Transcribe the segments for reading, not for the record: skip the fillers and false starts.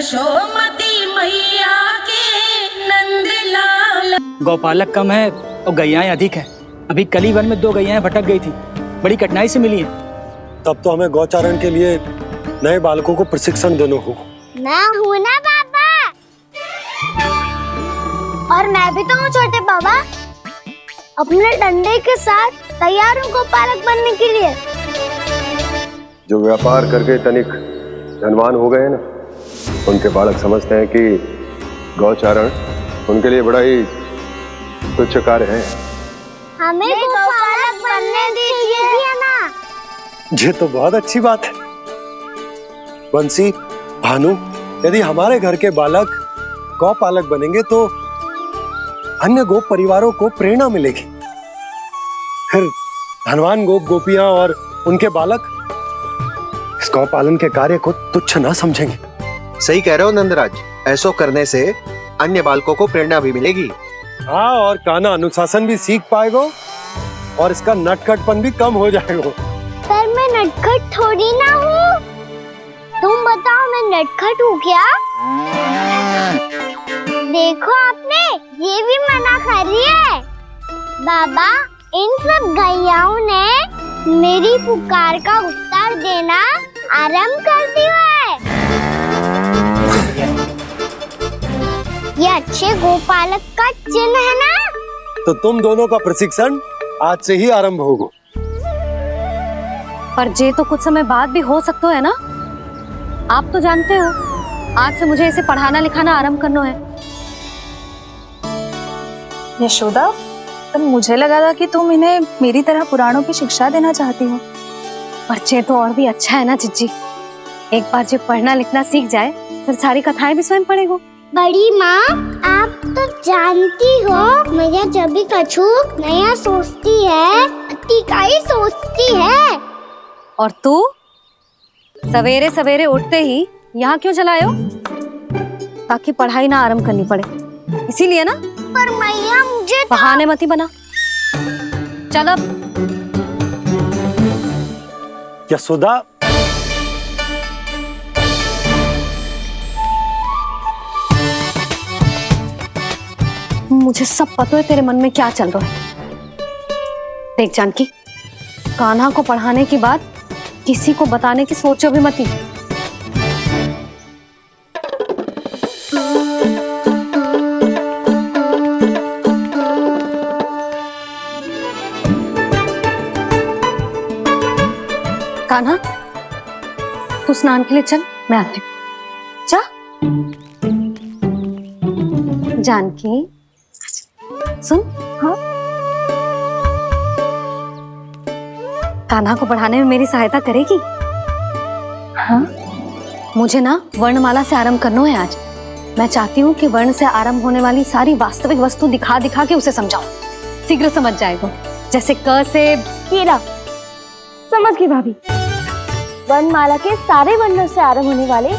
यशोमती मैया के नंदलाल। गौपालक कम है और गैयाएं अधिक है। अभी कली वन में 2 गैयाएं भटक गई थी, बड़ी कठिनाई से मिली है। तब तो हमें गौचारण के लिए नए बालकों को प्रशिक्षण देना होगा। मैं हूँ ना बाबा, और मैं भी तो हूँ छोटे बाबा। अपने डंडे के साथ तैयार हूँ गौपालक बनने के लिए। जो व्यापार करके तनिक धनवान हो गए हैं ना, उनके बालक समझते हैं कि गौचारण उनके लिए बड़ा ही तुच्छ कार्य है। हमें गौपालक बनने दीजिए ना। ये तो बहुत अच्छी बात है। बंसी, भानु, यदि हमारे घर के बालक गौपालक बनेंगे तो अन्य गोप परिवारों को प्रेरणा मिलेगी। फिर धनवान गोप गोपियां और उनके बालक इस गौपालन के कार्य को तुच्छ ना समझेंगे। सही कह रहे हो नंदराज, ऐसा करने से अन्य बालकों को प्रेरणा भी मिलेगी। हाँ, और कान्हा अनुशासन भी सीख पाएगा और इसका नटखटपन भी कम हो जाएगा। पर मैं नटखट थोड़ी ना हूँ। तुम बताओ, मैं नटखट हूँ क्या? देखो आपने ये भी मना कर रही है। बाबा, इन सब गैयाओं ने मेरी पुकार का उत्तर देना आरंभ कर दिया है। ये अच्छे गोपालक का चिन्ह है ना? तो तुम दोनों का प्रशिक्षण आज से ही आरंभ होगा। पर जे तो कुछ समय बाद भी हो सकता है ना। आप तो जानते हो, आज से मुझे इसे पढ़ाना लिखाना आरंभ करना है। यशोदा, पर मुझे लगा था कि तुम इन्हें मेरी तरह पुराणों की शिक्षा देना चाहती हो। पर जे तो और भी अच्छा है ना जिज्जी। एक बार जो पढ़ना लिखना सीख जाए फिर सारी कथाएं भी स्वयं पढ़ेगा। बड़ी माँ, आप तो जानती हो मैया जब भी कछु नया सोचती है, अतिकाई सोचती है। और तू सवेरे सवेरे उठते ही यहाँ क्यों चलायो? ताकि पढ़ाई ना आरंभ करनी पड़े, इसीलिए ना। पर मैया मुझे बहाने मती बना। चल अब। यशोदा, मुझे सब पता है तेरे मन में क्या चल रहा है। देख जानकी, कान्हा को पढ़ाने की बात किसी को बताने की सोचो भी मती। कान्हा, तू स्नान के लिए चल, मैं आती हूँ। जा। जानकी, सुन। हाँ? कान्हा को पढ़ाने में मेरी सहायता करेगी? हाँ? मुझे ना वर्णमाला से आरंभ करना है आज। मैं चाहती हूँ कि वर्ण से आरंभ होने वाली सारी वास्तविक वस्तु दिखा दिखा के उसे समझाऊं। शीघ्र समझ जाएगा। जैसे क से हीरा। समझ गई भाभी। वर्णमाला के सारे वर्णों से आरंभ होने वाले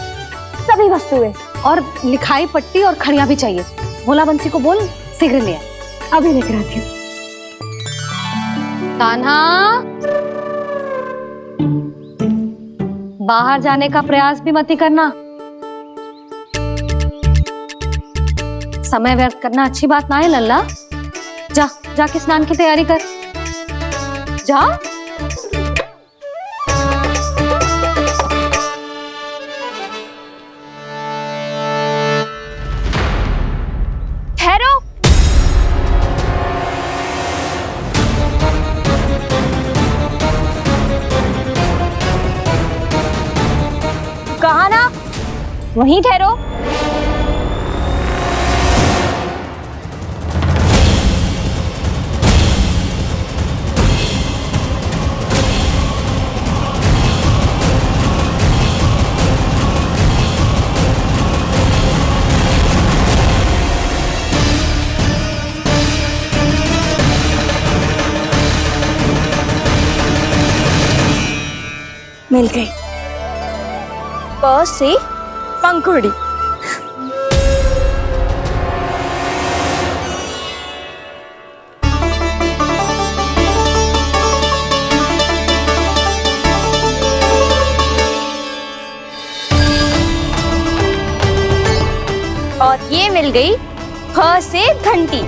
सभी वस्तुएं, और लिखाई पट्टी और खड़िया भी चाहिए। भोला बंसी को बोल शीघ्र ले आए। अभी लेकर आती हूँ। कान्हा, बाहर जाने का प्रयास भी मत करना। समय व्यर्थ करना अच्छी बात ना है लल्ला। जा, जाके स्नान की तैयारी कर। जा। ठहरो। कहा ना, वहीं ठहरो। मिल गई। प से पंखुड़ी। और ये मिल गई ख से घंटी।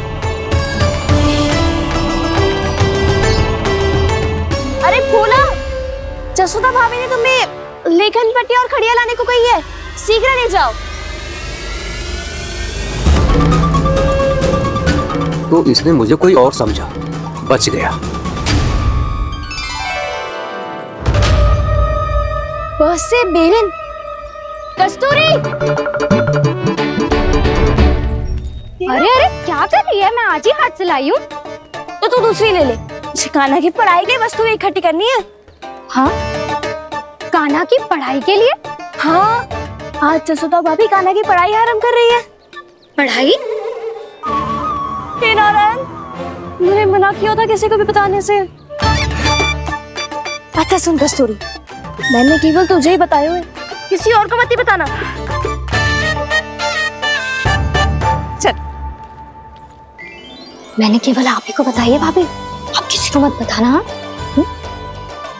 अरे फूला, जसोदा भाभी ने तुम्हें लेखन पट्टी और खड़िया लाने को कही है, शीघ्र ले जाओ। तो इसने मुझे कोई और समझा, बच गया। बस से बेलन। कस्तूरी, अरे अरे क्या कर रही है? मैं आज ही हाथ से लाई हूँ। तो तू दूसरी ले ले। कान्हा की पढ़ाई की वस्तु इकट्ठी करनी है। हाँ, कान्हा की पढ़ाई के लिए? हाँ, आज जसोदा भाभी कान्हा की पढ़ाई आरंभ कर रही है। पढ़ाई? हे नारायण, मैंने मना किया था किसी को भी बताने से। अच्छा सुन कस्तूरी, मैंने केवल तुझे ही बताया है, किसी और को मत ही बताना। चल। मैंने केवल आप ही को बताई है भाभी, आप किसी को मत बताना। हाँ?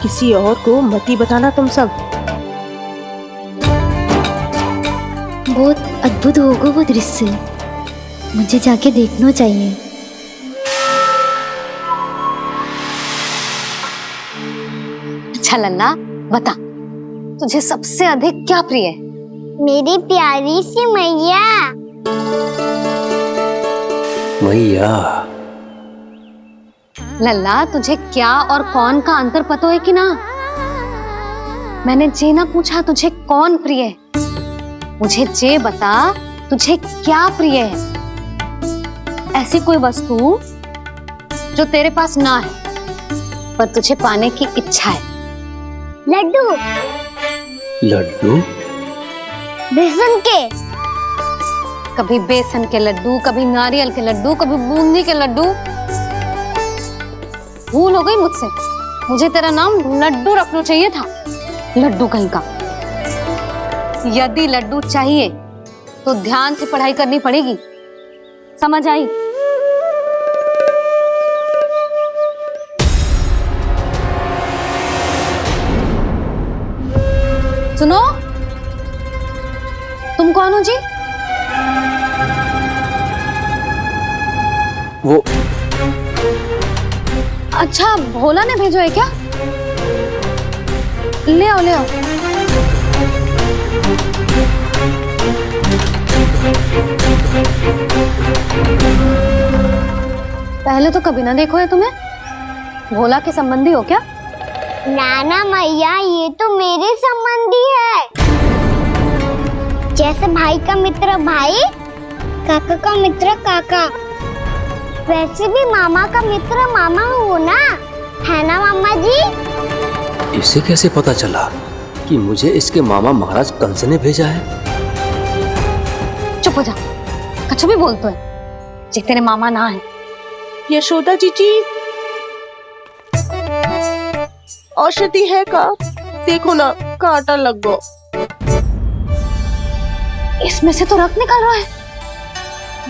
किसी और को मत ही बताना तुम सब। बहुत अद्भुत होगा वो दृश्य, मुझे जाके देखना चाहिए। अच्छा लल्ला, बता तुझे सबसे अधिक क्या प्रिय है? मेरी प्यारी सी मैया। मैया। लल्ला, तुझे क्या और कौन का अंतर पता है कि ना? मैंने जे ना पूछा तुझे कौन प्रिय है, मुझे जे बता तुझे क्या प्रिय है। ऐसी कोई वस्तु जो तेरे पास ना है पर तुझे पाने की इच्छा है। लड्डू। लड्डू? बेसन के। कभी बेसन के लड्डू, कभी नारियल के लड्डू, कभी बूंदी के लड्डू। भूल हो गई मुझसे, मुझे तेरा नाम लड्डू रखना चाहिए था। लड्डू कहीं का। यदि लड्डू चाहिए तो ध्यान से पढ़ाई करनी पड़ेगी, समझ आई? सुनो, तुम कौन हो जी? वो अच्छा, भोला ने भेजो है क्या? ले आओ ले आओ। पहले तो कभी ना देखो है तुम्हें। भोला के संबंधी हो क्या? नाना मैया, ये तो मेरे संबंधी है। जैसे भाई का मित्र भाई, काका का मित्र काका, वैसे भी मामा का मित्र मामा हो ना, है ना मामा जी? इसे कैसे पता चला कि मुझे इसके मामा महाराज कंस ने भेजा है? चुप हो जा, कछु भी बोलते है जे तेरे मामा ना है। यशोदा जीजी, औषधि है का? देखो ना, कांटा लग गो। इसमें से तो रक्त निकल रहा है।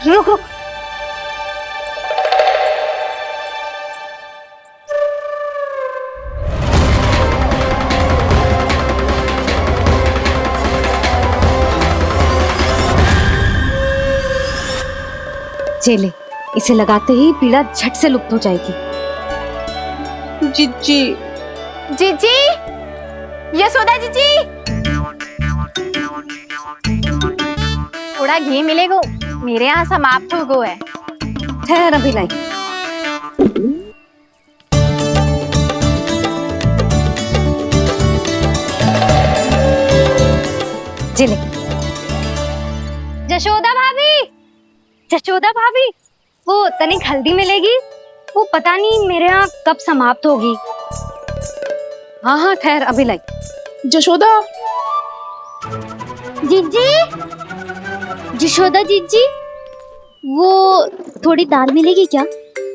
रुक रुक। चले, इसे लगाते ही पीड़ा झट से लुप्त हो जाएगी। जीजी, जीजी, यशोदा जीजी, थोड़ा घी मिलेगा, मेरे यहाँ समाप्त हो गया है। ठहर अभी लाई। चले। जशोदा भाभी, जशोदा भाभी, वो तनिक हल्दी मिलेगी? वो पता नहीं मेरे यहाँ कब समाप्त होगी। हाँ हाँ ठहर अभी लाई। जशोदा, जीजी, जशोदा जीजी, वो थोड़ी दाल मिलेगी क्या?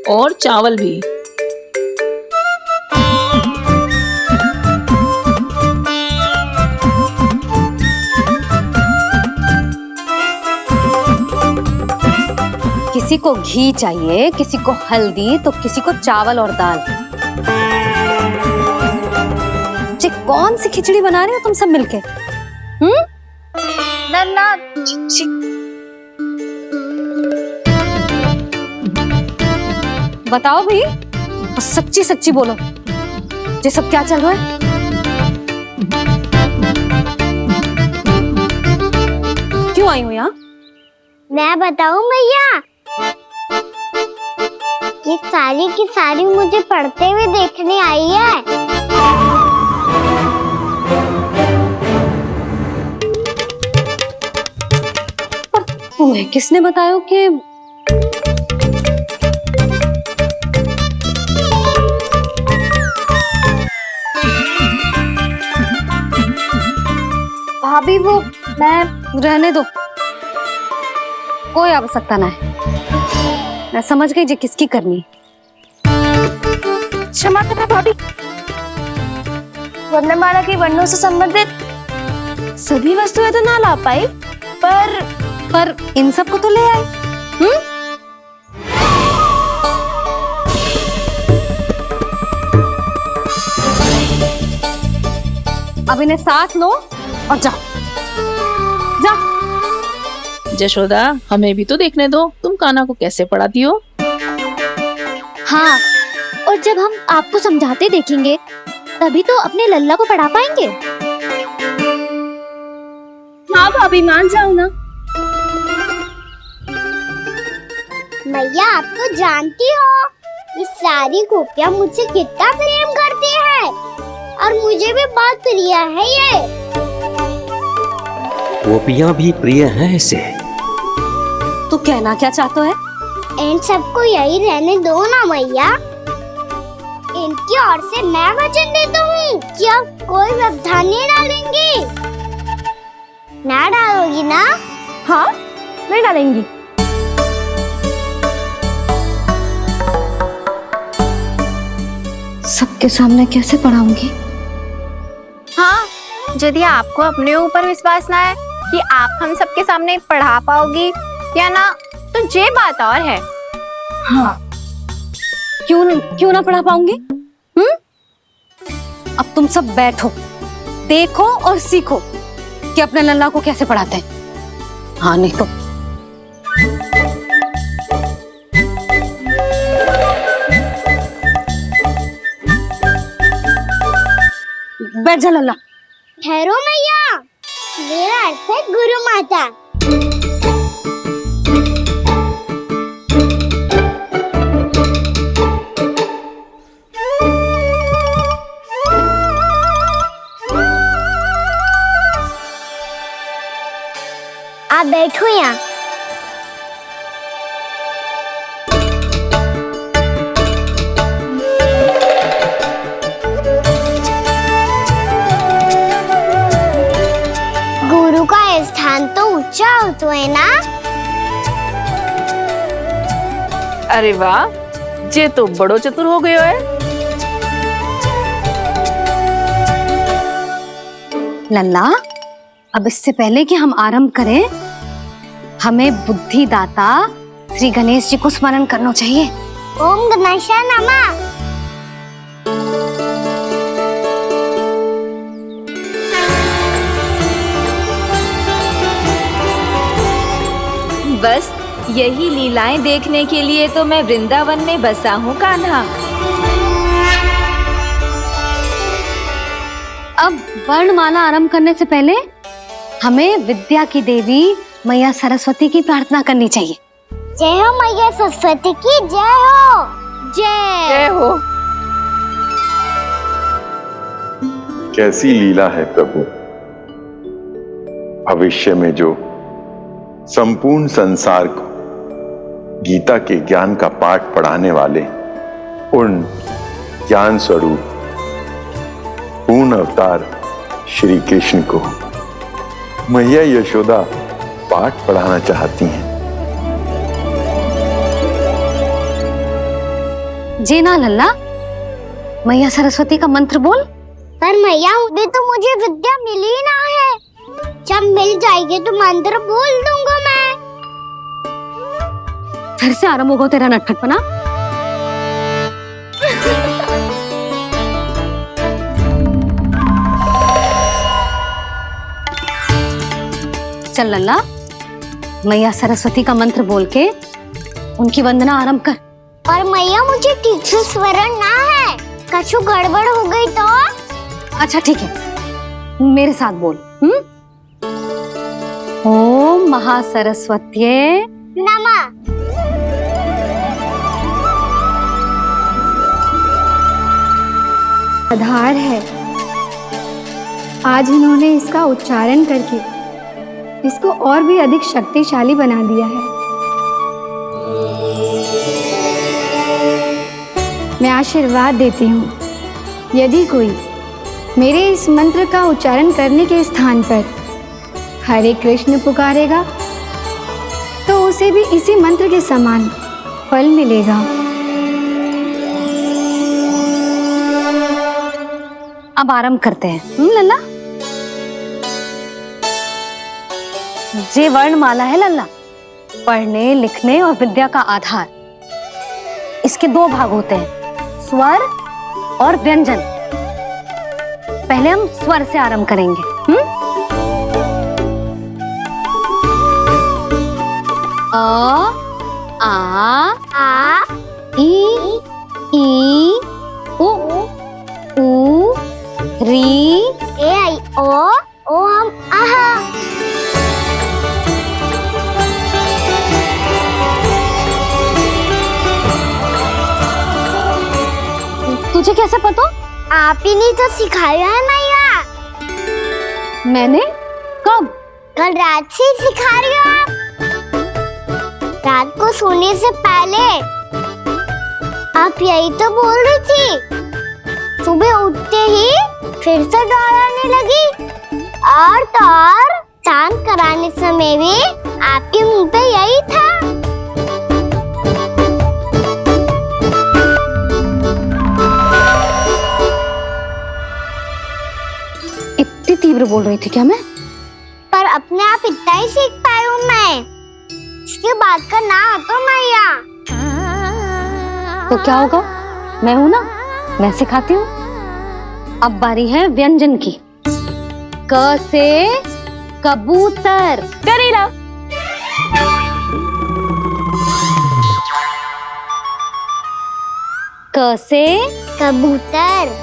और चावल भी। किसी को घी चाहिए, किसी को हल्दी, तो किसी को चावल और दाल। जी कौन सी खिचड़ी बना रही हो तुम सब मिलके? नन्ना, बताओ भाई, बस सच्ची सच्ची बोलो, ये सब क्या चल रहा है? क्यों आई हूँ यहाँ? मैं बताऊं भैया, ये सारी की सारी मुझे पढ़ते हुए देखने आई है। तुम्हें किसने बताया कि भाभी वो मैं रहने दो, कोई आवश्यकता ना है, मैं समझ गई जी किसकी करनी है। क्षमा करना भाभी, वर्णमाला के वर्णों से संबंधित सभी वस्तुएं तो ना ला पाई, पर इन सब को तो ले आए। अब इन्हें साथ लो और जाओ जाओ। जशोदा, हमें भी तो देखने दो तुम कान्हा को कैसे पढ़ाती हो। हाँ, और जब हम आपको समझाते देखेंगे तभी तो अपने लल्ला को पढ़ा पाएंगे। हाँ भाभी, मान जाओ ना। मैया, आप तो जानती हो ये सारी गोपियां मुझसे कितना प्रेम करती है, और मुझे भी बहुत प्रिय है ये। गोपियां भी प्रिय हैं इसे। तू कहना क्या चाहते है? इन सबको यही रहने दो ना मैया। इनकी ओर से मैं वचन देता हूँ कि अब कोई व्यवधान नहीं डालेंगी। ना डालोगी ना? हाँ, नहीं डालेंगी। सबके सामने कैसे पढ़ाऊंगी? हाँ, यदि आपको अपने ऊपर विश्वास ना है कि आप हम सबके सामने पढ़ा पाओगी या ना, तो ये बात और है। हाँ, क्यों ना पढ़ा पाऊंगी? अब तुम सब बैठो, देखो और सीखो कि अपने लल्ला को कैसे पढ़ाते हैं। हाँ, नहीं तो बैठ जा लल्ला। ठहरो मैया, मेरा अर्थ है गुरु माता। आप बैठो यहाँ। गुरु का स्थान तो ऊंचा होता है ना? अरे वाह, जे तो बड़ो चतुर हो गयो है। लल्ला, अब इससे पहले कि हम आरंभ करें, हमें बुद्धिदाता श्री गणेश जी को स्मरण करना चाहिए। ओम गणेशाय नमः। बस यही लीलाएं देखने के लिए तो मैं वृंदावन में बसा हूँ कान्हा। अब वर्णमाला आरंभ करने से पहले हमें विद्या की देवी मैया सरस्वती की प्रार्थना करनी चाहिए। जय हो मैया सरस्वती की जय हो। जय हो। कैसी लीला है प्रभु, भविष्य में जो संपूर्ण संसार को गीता के ज्ञान का पाठ पढ़ाने वाले उन ज्ञान स्वरूप पूर्ण अवतार श्री कृष्ण को मैया यशोदा पाठ पढ़ाना चाहती हैं। जी ना लल्ला, मैया सरस्वती का मंत्र बोल। पर मैया, अभी तो मुझे विद्या मिली ना है। जब मिल जाएगी तो मंत्र बोल दूंगा मैं। फिर से आरंभ होगा तेरा नटखटपना। चल लल्ला, मैया सरस्वती का मंत्र बोल के उनकी वंदना आरंभ कर। और मैया मुझे ठीक से स्वरण ना है, कछु गड़बड़ हो गई तो? अच्छा ठीक है, मेरे साथ बोल। ओम महासरस्वत्ये नमः। आधार है, आज इन्होंने इसका उच्चारण करके इसको और भी अधिक शक्तिशाली बना दिया है। मैं आशीर्वाद देती हूँ, यदि कोई मेरे इस मंत्र का उच्चारण करने के स्थान पर हरे कृष्ण पुकारेगा तो उसे भी इसी मंत्र के समान फल मिलेगा। अब आरंभ करते हैं। लल्ला, जे वर्णमाला है लल्ला, पढ़ने लिखने और विद्या का आधार। इसके दो भाग होते हैं, स्वर और व्यंजन। पहले हम स्वर से आरंभ करेंगे। अ, आ, ई, उ, री, ए आई ओ हम आहा। तुझे कैसे पता? आप ही ने तो सिखाया है मैया। मैंने? कब? कल रात से सिखा रही हो आप। रात को सोने से पहले आप यही तो बोल रही थी। सुबह उठते ही फिर से दोहराने लगी, और तो और चांद कराने समय भी आपके मुंह पे यही था। इतनी तीव्र बोल रही थी क्या मैं? पर अपने आप इतना ही सीख पाई हूँ मैं। इसके बाद का ना तो मैया। तो क्या होगा? मैं हूं ना, मैं सिखाती हूँ। अब बारी है व्यंजन की। क से कबूतर। करेला। क से कबूतर।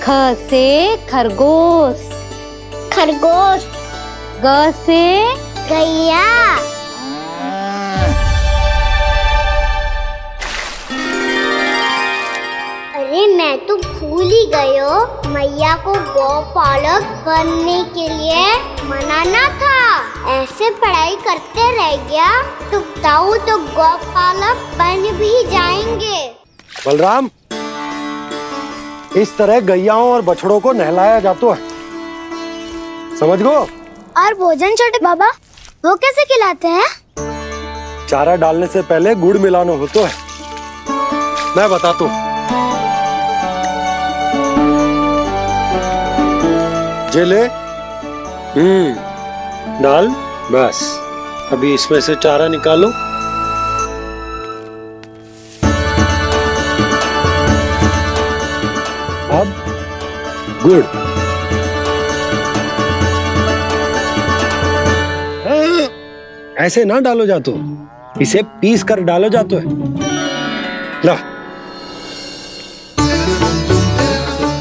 ख से खरगोश। खरगोश। ग से गैया। अरे मैं तो भूल ही गई हूँ, मैया को गौपालक बनने के लिए मनाना था। ऐसे पढ़ाई करते रह गया तो ताऊ तो गौपालक बन भी जाएंगे। बलराम, इस तरह गैयाओं और बछड़ों को नहलाया जाता है, समझ गो? और भोजन छोटे बाबा, वो कैसे खिलाते हैं? चारा डालने से पहले गुड़ मिलाना होता है, मैं बताता हूँ। जे ले, डाल, बस। अभी इसमें से चारा निकालो। अब गुड़। ऐसे ना डालो जातो, इसे पीस कर डालो जातो है। ला,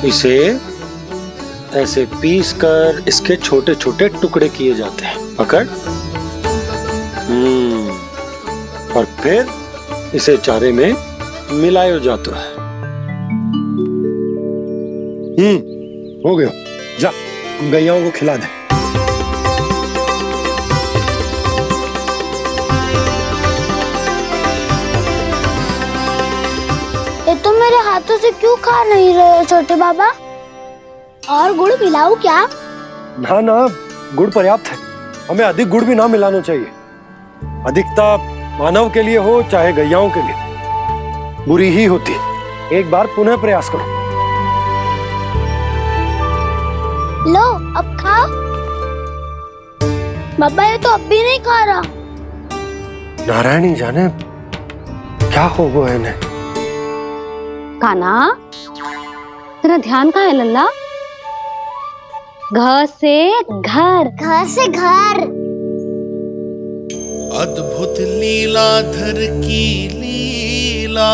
इसे ऐसे पीस कर इसके छोटे छोटे टुकड़े किए जाते हैं। पकड़। और फिर इसे चारे में मिलाया जाता है। हो गया, जा गैयाओं को खिला दे। ये तो मेरे हाथों से क्यों खा नहीं रहे हो छोटे बाबा? और गुड़ मिलाऊं क्या? ना ना, गुड़ पर्याप्त है। हमें अधिक गुड़ भी ना मिलाना चाहिए। अधिकता मानव के लिए हो चाहे गैयाओं के लिए बुरी ही होती है। एक बार पुनः प्रयास करो। लो, अब खाओ। बाबा ये तो अब भी नहीं खा रहा। नारायणी जाने क्या हो गया इन्हें। काना, तेरा ध्यान कहाँ है लल्ला? घ से घर। घर से घर। अद्भुत लीलाधर की लीला,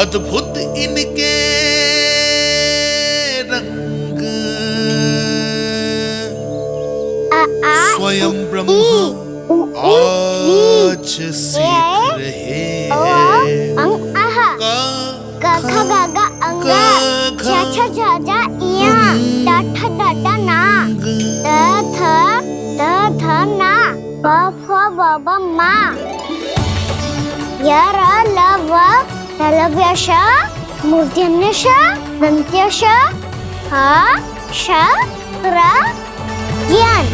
अद्भुत इनके रंग, स्वयं ब्रह्मा आज सीख रहे हैं। क ख ग घ अंग, छ छ छ ज इया, ट ठ ड ड ना, त थ ना, प फ ब ब मा, य र ल व ललव्य श, मूर्धन्य श, दन्त्य श, ह श र ज्ञान।